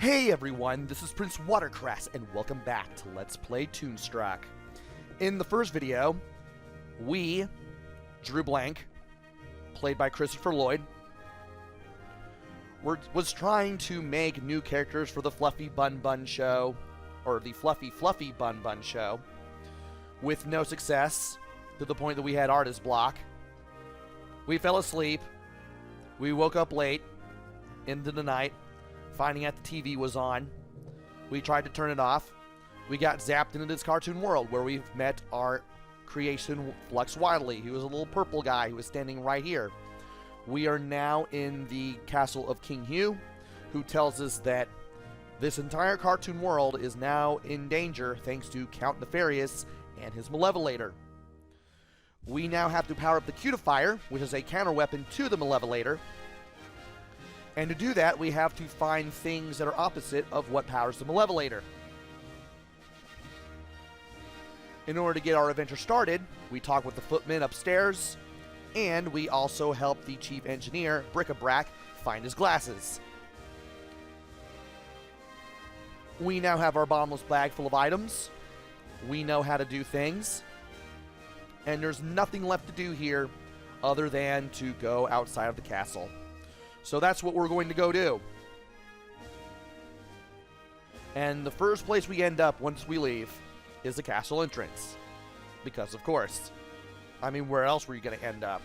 Hey everyone, this is PrinceWatercress, and welcome back to Let's Play Toonstruck. In the first video, we, Drew Blank, played by Christopher Lloyd, was trying to make new characters for the Fluffy Bun Bun show, or the Fluffy Bun Bun show, with no success, to the point that we had artist block. We fell asleep, we woke up late, into the night, finding out the TV was on. We tried to turn it off. We got zapped into this cartoon world where we've met our creation, Flux Wiley. He was a little purple guy who was standing right here. We are now in the castle of King Hugh, who tells us that this entire cartoon world is now in danger thanks to Count Nefarious and his Malevolator. We now have to power up the Cutifier, which is a counter weapon to the Malevolator. And to do that, we have to find things that are opposite of what powers the Malevolator. In order to get our adventure started, we talk with the Footman upstairs, and we also help the chief engineer, Bric-a-Brac, find his glasses. We now have our bottomless bag full of items. We know how to do things. And there's nothing left to do here other than to go outside of the castle. So that's what we're going to go do. And the first place we end up once we leave is the castle entrance. Because, of course. I mean, where else were you going to end up?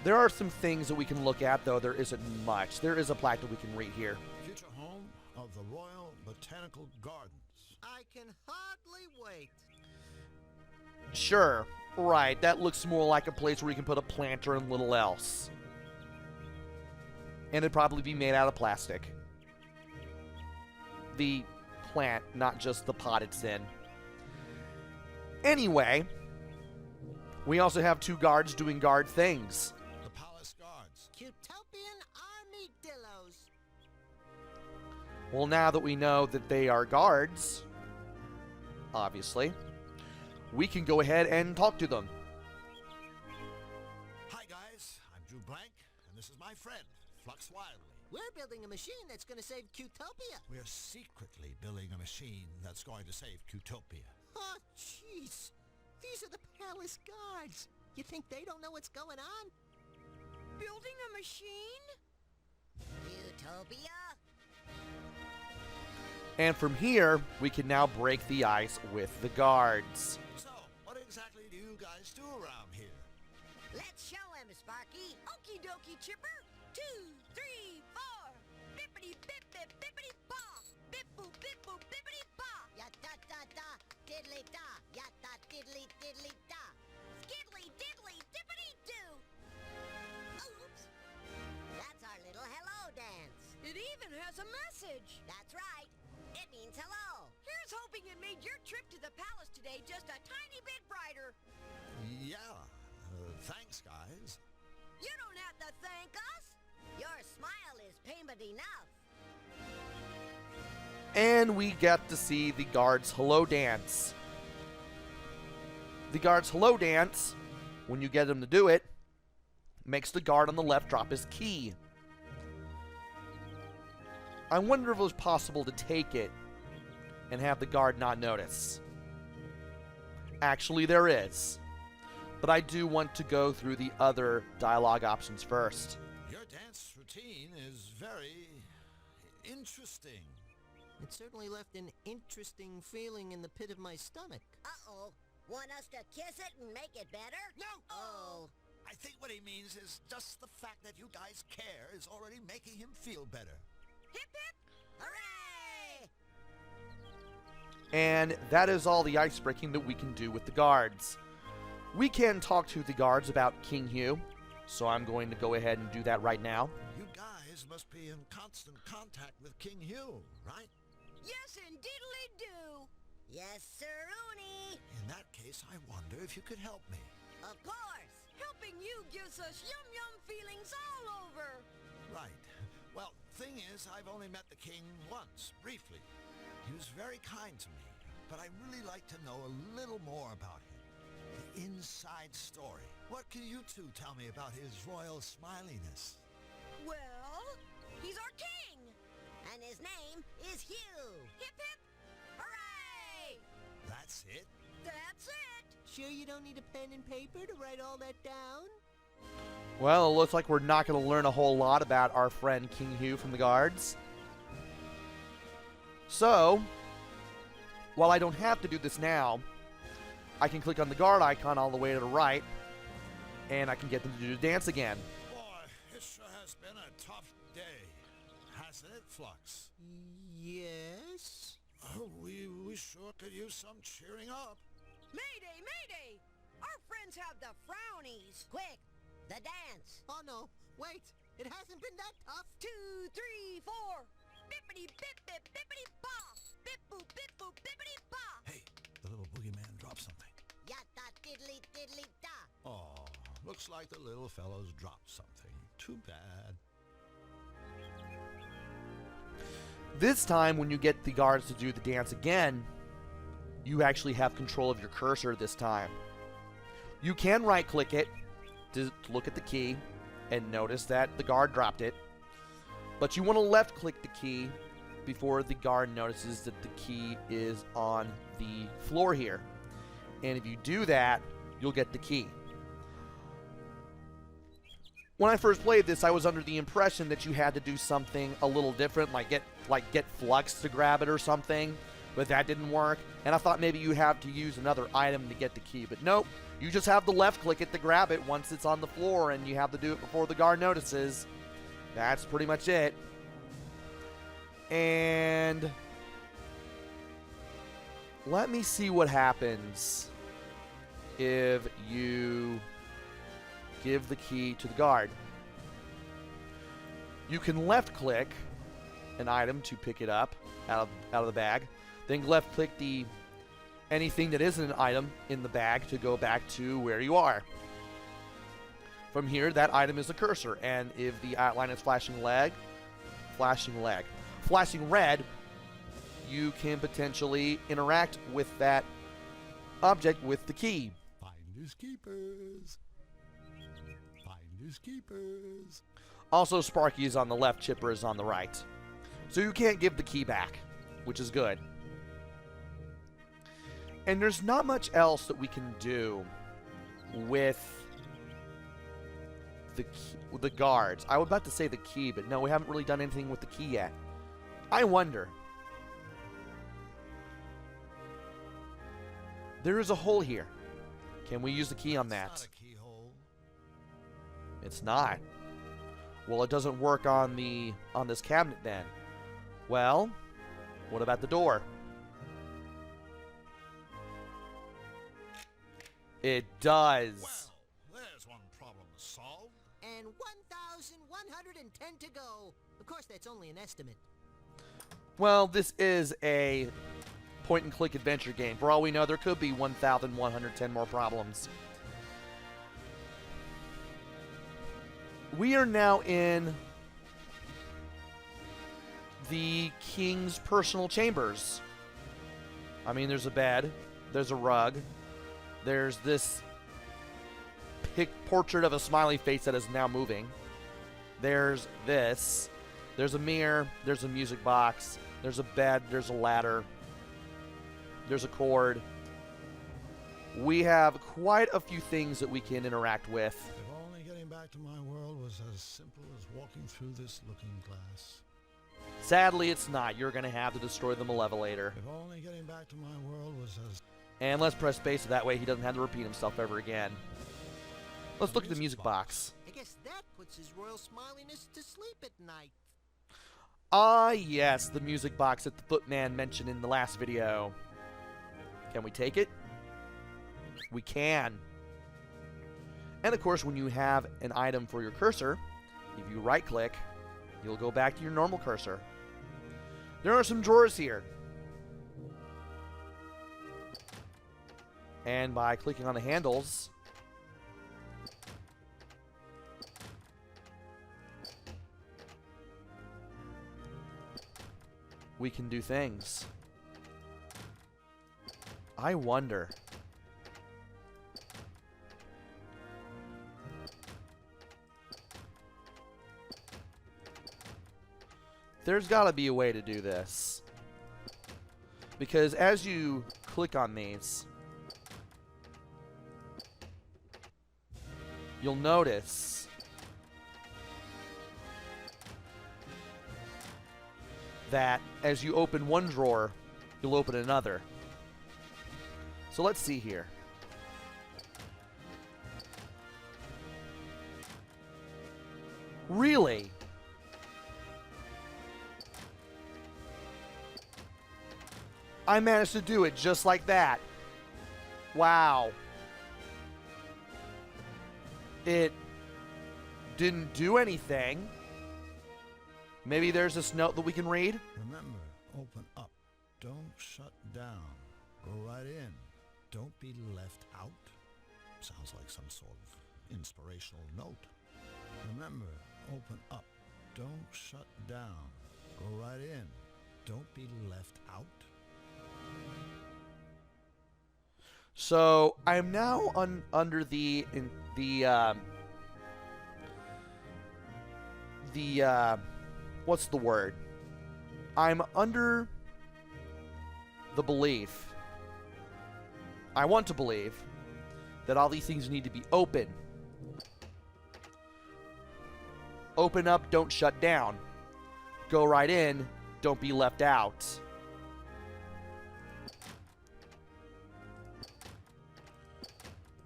There are some things that we can look at, though there isn't much. There is a plaque that we can read here. Future home of the Royal Botanical Gardens. I can hardly wait. Sure. Right. That looks more like a place where you can put a planter and little else. And it'd probably be made out of plastic. The plant, not just the pot it's in. Anyway, we also have two guards doing guard things. The Palace Guards. Utopian armadillos. Well, now that we know that they are guards, obviously, we can go ahead and talk to them. Hi guys, I'm Drew Blank, and this is my friend, Flux Wiley. We're building a machine that's going to save Utopia. We're secretly building a machine that's going to save Utopia. Oh, jeez. These are the palace guards. You think they don't know what's going on? Building a machine? Utopia? And from here, we can now break the ice with the guards. So, what exactly do you guys do around here? Let's show him, Sparky. Okie dokie, Chipper. 2, 3, 4. Bippity bip bip bippity bop. Bip boop bip boop bippity bop. Yatta da da, diddly da. Yatta diddly diddly da. Skiddly diddly dippity doo. Oops. That's our little hello dance. It even has a message. That's right. It means hello. Here's hoping it made your trip to the palace today just a tiny bit brighter. Yeah, thanks guys. You don't have to thank us. Your smile is payment enough. And we get to see the guards' hello dance. The guards' hello dance, when you get them to do it, makes the guard on the left drop his key. I wonder if it was possible to take it and have the guard not notice. Actually, there is. But I do want to go through the other dialogue options first. Your dance routine is very interesting. It certainly left an interesting feeling in the pit of my stomach. Uh-oh. Want us to kiss it and make it better? No! Oh. I think what he means is just the fact that you guys care is already making him feel better. Hip hip. Hooray! And that is all the ice breaking that we can do with the guards. We can talk to the guards about King Hugh, so I'm going to go ahead and do that right now. You guys must be in constant contact with King Hugh, right? Yes, indeedly do. Yes, sir-oony. In that case, I wonder if you could help me. Of course. Helping you gives us yum-yum feelings all over. Right. Well, thing is, I've only met the king once, briefly. He was very kind to me, but I'd really like to know a little more about him. The inside story. What can you two tell me about his royal smiliness? Well, he's our king. you. Hip hip! Hooray! That's it? That's it! Sure you don't need a pen and paper to write all that down? Well, it looks like we're not going to learn a whole lot about our friend King Hugh from the guards. So, while I don't have to do this now, I can click on the guard icon all the way to the right, and I can get them to do the dance again. Boy, it sure has been a tough day, hasn't it, Flux? Yes? We sure could use some cheering up. Mayday, mayday! Our friends have the frownies! Quick, the dance. Oh no, wait. It hasn't been that tough. 2, 3, 4! Bippity bip bip bippity bop! Bip boop bip boop bippity bop! Hey, the little boogeyman dropped something. Yatta diddly diddly da. Oh, looks like the little fellow's dropped something. Too bad. This time, when you get the guards to do the dance again, you actually have control of your cursor this time. You can right-click it to look at the key and notice that the guard dropped it, but you want to left-click the key before the guard notices that the key is on the floor here. And if you do that, you'll get the key. When I first played this, I was under the impression that you had to do something a little different, like get Flux to grab it or something, but that didn't work. And I thought maybe you have to use another item to get the key, but nope. You just have to left click it to grab it once it's on the floor, and you have to do it before the guard notices. That's pretty much it. And let me see what happens if you give the key to the guard. You can left click an item to pick it up out of the bag, then left click anything that isn't an item in the bag to go back to where you are. From here, that item is a cursor, and if the outline is flashing red, you can potentially interact with that object with the key. Finders keepers. Finders keepers. Also, Sparky is on the left, Chipper is on the right. So you can't give the key back, which is good. And there's not much else that we can do with the guards. I was about to say the key, but no, we haven't really done anything with the key yet. I wonder. There is a hole here. Can we use the key on that? It's not a keyhole. It's not. Well, it doesn't work on this cabinet then. Well, what about the door? It does. Well, there's one problem solved. And 1,110 to go. Of course, that's only an estimate. Well, this is a point-and-click adventure game. For all we know, there could be 1,110 more problems. We are now in the king's personal chambers. I mean, there's a bed, there's a rug, there's this portrait of a smiley face that is now moving. There's this. There's a mirror, there's a music box, there's a bed, there's a ladder, there's a cord. We have quite a few things that we can interact with. If only getting back to my world was as simple as walking through this looking glass. Sadly, it's not. You're going to have to destroy the Malevolator. If only getting back to my world was as... And let's press space so that way he doesn't have to repeat himself ever again. Let's look at the music box. I guess that puts his royal smiliness to sleep at night. Ah, yes, the music box that the Footman mentioned in the last video. Can we take it? We can. And of course, when you have an item for your cursor, if you right-click, you'll go back to your normal cursor. There are some drawers here. And by clicking on the handles, we can do things. I wonder. There's got to be a way to do this. Because as you click on these, you'll notice that as you open one drawer, you'll open another. So let's see here. Really? I managed to do it just like that. Wow. It didn't do anything. Maybe there's this note that we can read. Remember, open up. Don't shut down. Go right in. Don't be left out. Sounds like some sort of inspirational note. Remember, open up. Don't shut down. Go right in. Don't be left out. So I'm now under the what's the word? I'm under the belief. I want to believe that all these things need to be open. Open up, don't shut down. Go right in, don't be left out.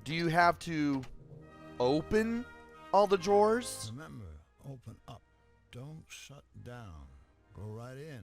Do you have to open all the drawers? Remember, open up. Don't shut down. Go right in.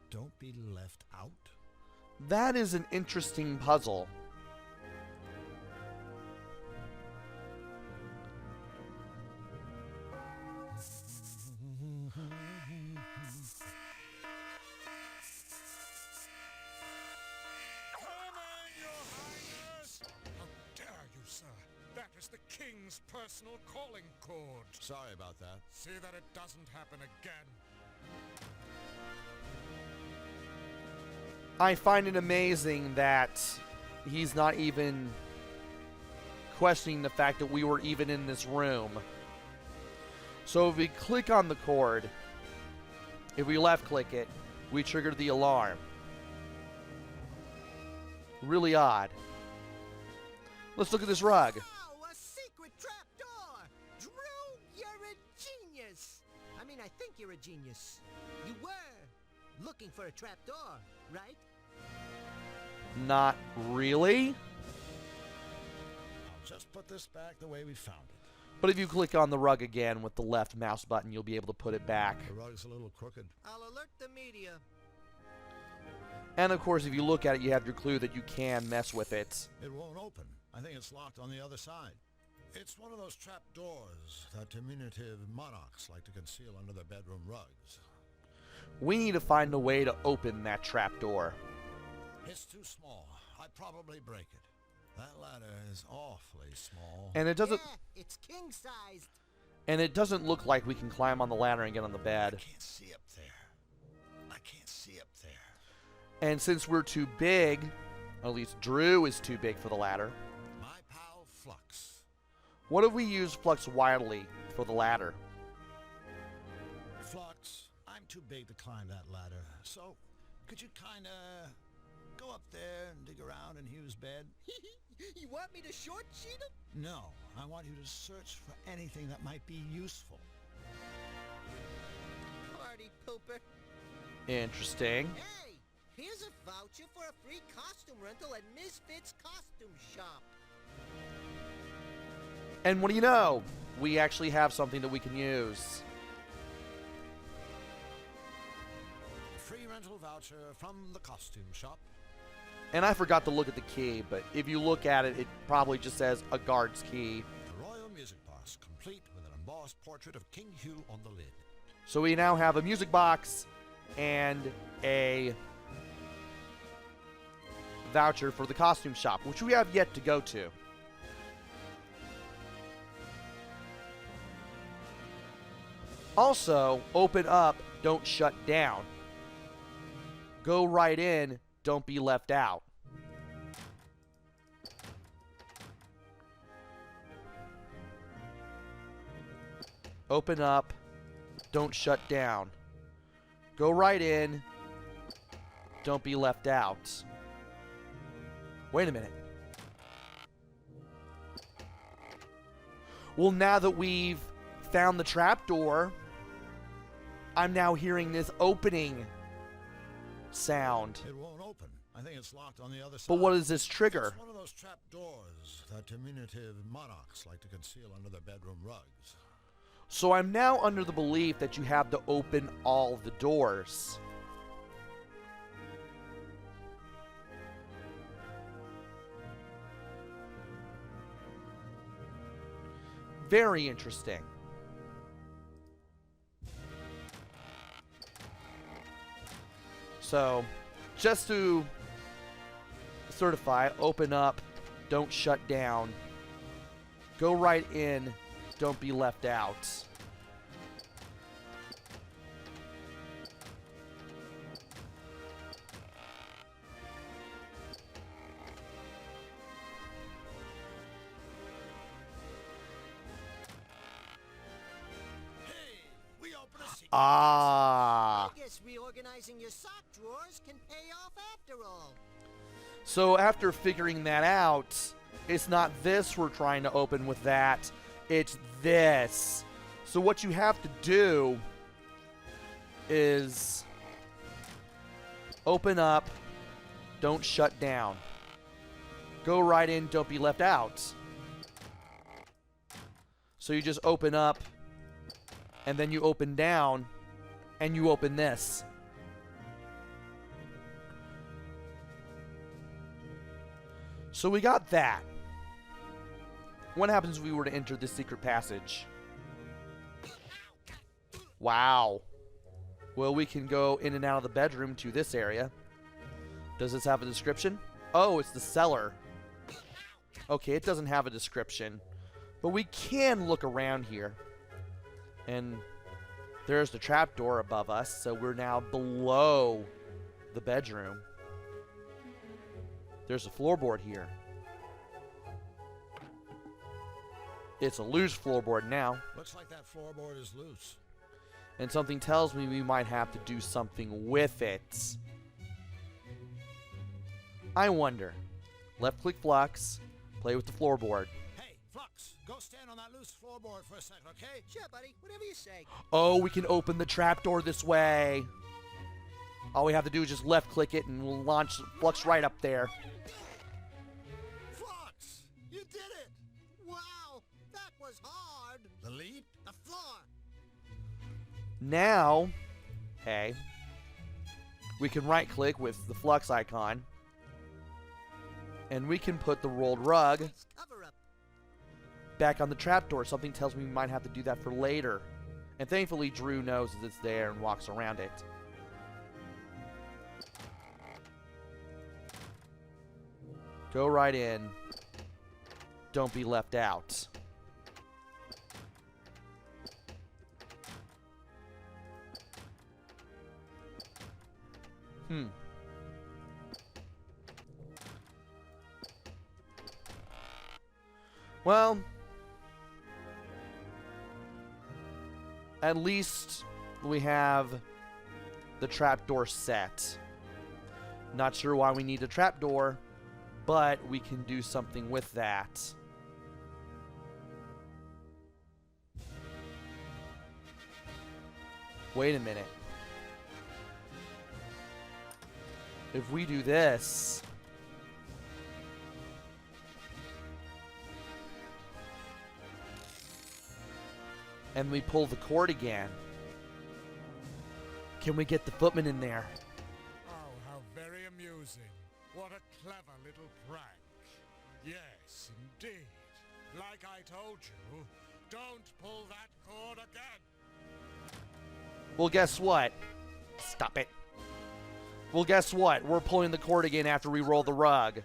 Don't be left out. That is an interesting puzzle. That is the king's personal calling cord. Sorry about that. See that it doesn't happen again. I find it amazing that he's not even questioning the fact that we were even in this room. So if we click on the cord, if we left click it, we trigger the alarm. Really odd. Let's look at this rug. Oh, a secret trapdoor! Drew, you're a genius! I mean, I think you're a genius. You were looking for a trapdoor, right? Not really. I'll just put this back the way we found it. But if you click on the rug again with the left mouse button, you'll be able to put it back. The rug's a little crooked. I'll alert the media. And of course, if you look at it, you have your clue that you can mess with it. It won't open. I think it's locked on the other side. It's one of those trap doors that diminutive monarchs like to conceal under their bedroom rugs. We need to find a way to open that trap door. It's too small. I'd probably break it. That ladder is awfully small. And it doesn't Yeah, it's king-sized. and it doesn't look like we can climb on the ladder and get on the I bed. can't see up there. I can't see up there. And since we're too big, at least Drew is too big for the ladder, My pal Flux. what if we use Flux widely for the ladder? Flux, I'm too big to climb that ladder. So, could you kinda go up there and dig around in Hugh's bed? You want me to short-sheet him? No, I want you to search for anything that might be useful. Party pooper. Interesting. Hey, here's a voucher for a free costume rental at Misfits Costume Shop. And what do you know? We actually have something that we can use. Free rental voucher from the costume shop. And I forgot to look at the key, but if you look at it, it probably just says a guard's key. The Royal Music Box, complete with an embossed portrait of King Hugh on the lid. So we now have a music box and a voucher for the costume shop, which we have yet to go to. Also, open up, don't shut down. Go right in, don't be left out. Open up, don't shut down. Go right in, don't be left out. Wait a minute. Well, now that we've found the trapdoor, I'm now hearing this opening sound. It won't open. I think it's locked on the other side. But what does this trigger? It's one of those trap doors that diminutive monarchs like to conceal under their bedroom rugs. So I'm now under the belief that you have to open all the doors. Very interesting. So, just to certify, open up, don't shut down. Go right in, don't be left out. We open a secret. Ah. I guess reorganizing your sock drawers can pay off after all. So after figuring that out, it's not this we're trying to open with that, it's this. So what you have to do is open up, don't shut down. Go right in, don't be left out. So you just open up, and then you open down, and you open this. So we got that. What happens if we were to enter this secret passage? Wow. Well, we can go in and out of the bedroom to this area. Does this have a description? Oh, it's the cellar. Okay, it doesn't have a description. But we can look around here. And there's the trapdoor above us, so we're now below the bedroom. There's a floorboard here. It's a loose floorboard now. Looks like that floorboard is loose. And something tells me we might have to do something with it. I wonder. Left-click Flux. Play with the floorboard. Hey, Flux, go stand on that loose floorboard for a second, okay? Sure, buddy. Whatever you say. Oh, we can open the trapdoor this way. All we have to do is just left-click it and we'll launch Flux right up there. Flux, you did it! Wow, that was hard. The leap? The floor. Now, hey, we can right-click with the Flux icon. And we can put the rolled rug Nice cover up. back on the trapdoor. Something tells me we might have to do that for later. And thankfully, Drew knows that it's there and walks around it. Go right in. Don't be left out. Well, at least we have the trapdoor set. Not sure why we need a trapdoor, but we can do something with that. Wait a minute. If we do this, and we pull the cord again, can we get the Footman in there? Oh, how very amusing. What a clever little prank. Yes, indeed. Like I told you, don't pull that cord again. Well, guess what? Stop it. Well, guess what? We're pulling the cord again after we roll the rug.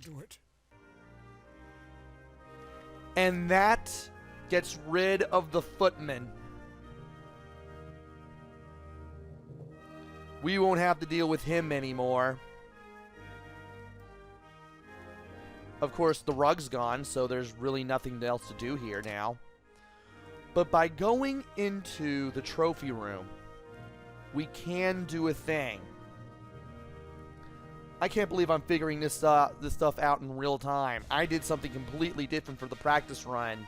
do it. And that gets rid of the Footman. We won't have to deal with him anymore. Of course, the rug's gone, so there's really nothing else to do here now. But by going into the trophy room, we can do a thing. I can't believe I'm figuring this stuff out in real time. I did something completely different for the practice run.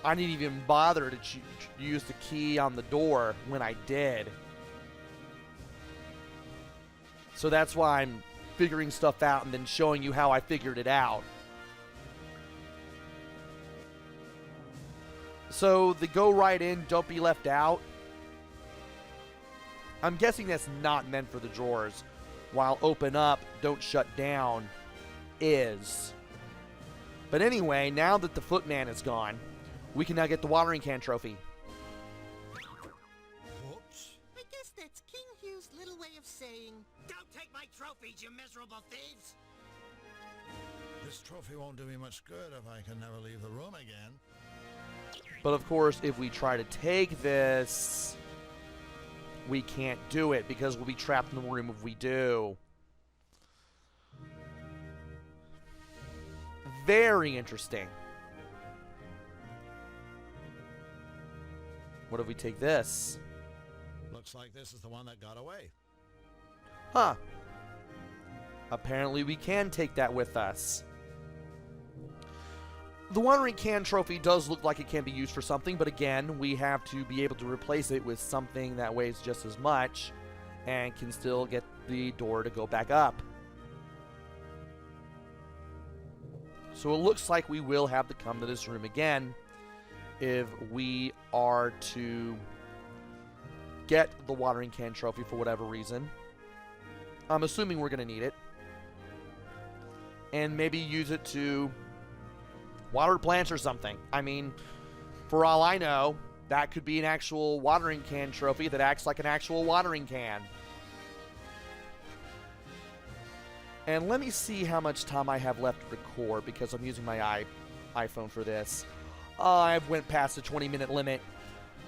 I didn't even bother to use the key on the door when I did. So that's why I'm figuring stuff out and then showing you how I figured it out. So the go right in, don't be left out. I'm guessing that's not meant for the drawers, while open up, don't shut down is. But anyway, now that the Footman is gone, we can now get the watering can trophy. Whoops. I guess that's King Hugh's little way of saying, "Don't take my trophies, you miserable thieves!" This trophy won't do me much good if I can never leave the room again. But of course, if we try to take this, we can't do it because we'll be trapped in the room if we do. Very interesting. What if we take this? Looks like this is the one that got away. Huh. Apparently we can take that with us. The watering can trophy does look like it can be used for something, but again, we have to be able to replace it with something that weighs just as much and can still get the door to go back up. So it looks like we will have to come to this room again if we are to get the watering can trophy for whatever reason. I'm assuming we're going to need it. And maybe use it to water plants or something. I mean, for all I know, that could be an actual watering can trophy that acts like an actual watering can. And let me see how much time I have left to record because I'm using my iPhone for this. I went past the 20-minute limit,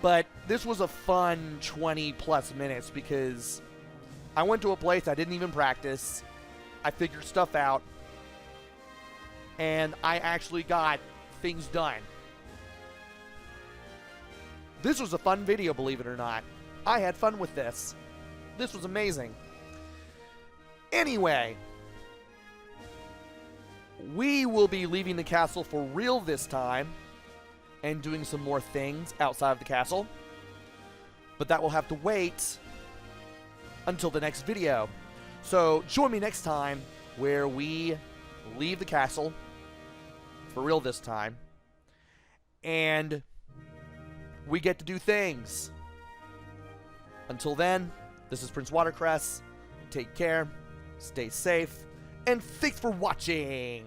but this was a fun 20 plus minutes because I went to a place I didn't even practice. I figured stuff out, and I actually got things done. This was a fun video, believe it or not. I had fun with this. This was amazing. Anyway, we will be leaving the castle for real this time and doing some more things outside of the castle. But that will have to wait until the next video. So join me next time where we leave the castle for real this time and we get to do things. Until then, this is PrinceWatercress. Take care, stay safe, and thanks for watching!